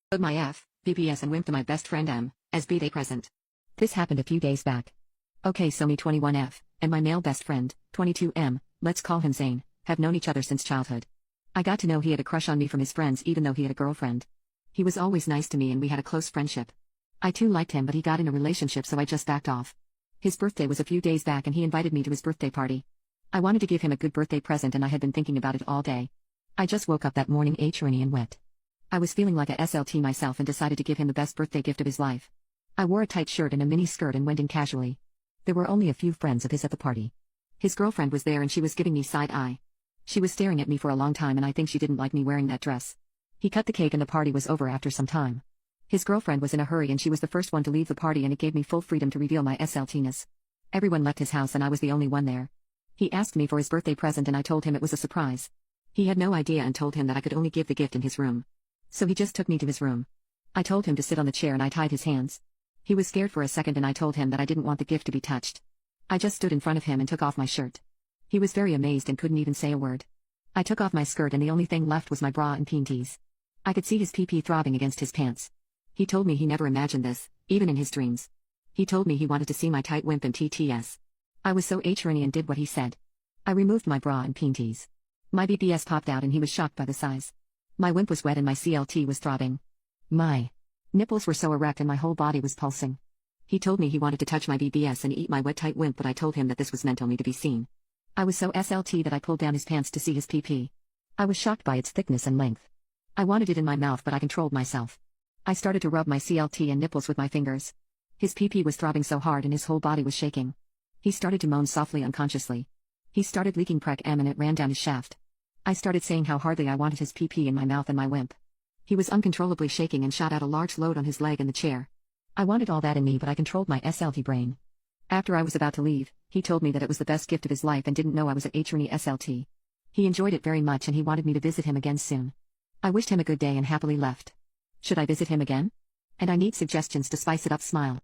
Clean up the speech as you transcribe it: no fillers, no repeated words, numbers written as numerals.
Owed my BBS and wimp to my best friend M, as birthday present. This happened a few days back. Okay, so me 21F, and my male best friend, 22M, let's call him Zane, have known each other since childhood. I got to know he had a crush on me from his friends even though he had a girlfriend. He was always nice to me and we had a close friendship. I too liked him but he got in a relationship so I just backed off. His birthday was a few days back and he invited me to his birthday party. I wanted to give him a good birthday present and I had been thinking about it all day. I just woke up that morning itchy and wet. I was feeling like a SLT myself and decided to give him the best birthday gift of his life. I wore a tight shirt and a mini skirt and went in casually. There were only a few friends of his at the party. His girlfriend was there and she was giving me side eye. She was staring at me for a long time and I think she didn't like me wearing that dress. He cut the cake and the party was over after some time. His girlfriend was in a hurry and she was the first one to leave the party and it gave me full freedom to reveal my SLTness. Everyone left his house and I was the only one there. He asked me for his birthday present and I told him it was a surprise. He had no idea and told him that I could only give the gift in his room. So he just took me to his room. I told him to sit on the chair and I tied his hands. He was scared for a second and I told him that I didn't want the gift to be touched. I just stood in front of him and took off my shirt. He was very amazed and couldn't even say a word. I took off my skirt and the only thing left was my bra and panties. I could see his pee-pee throbbing against his pants. He told me he never imagined this, even in his dreams. He told me he wanted to see my tight wimp and TTS. I was so itchy and did what he said. I removed my bra and panties. My BBS popped out and he was shocked by the size. My wimp was wet and my CLT was throbbing. My nipples were so erect and my whole body was pulsing. He told me he wanted to touch my BBS and eat my wet tight wimp but I told him that this was meant only to be seen. I was so SLT that I pulled down his pants to see his pee-pee. I was shocked by its thickness and length. I wanted it in my mouth but I controlled myself. I started to rub my CLT and nipples with my fingers. His pee-pee was throbbing so hard and his whole body was shaking. He started to moan softly unconsciously. He started leaking prec M and it ran down his shaft. I started saying how hardly I wanted his pee-pee in my mouth and my wimp. He was uncontrollably shaking and shot out a large load on his leg and the chair. I wanted all that in me but I controlled my SLT brain. After I was about to leave, he told me that it was the best gift of his life and didn't know I was a HRNE SLT. He enjoyed it very much and he wanted me to visit him again soon. I wished him a good day and happily left. Should I visit him again? And I need suggestions to spice it up. Smile.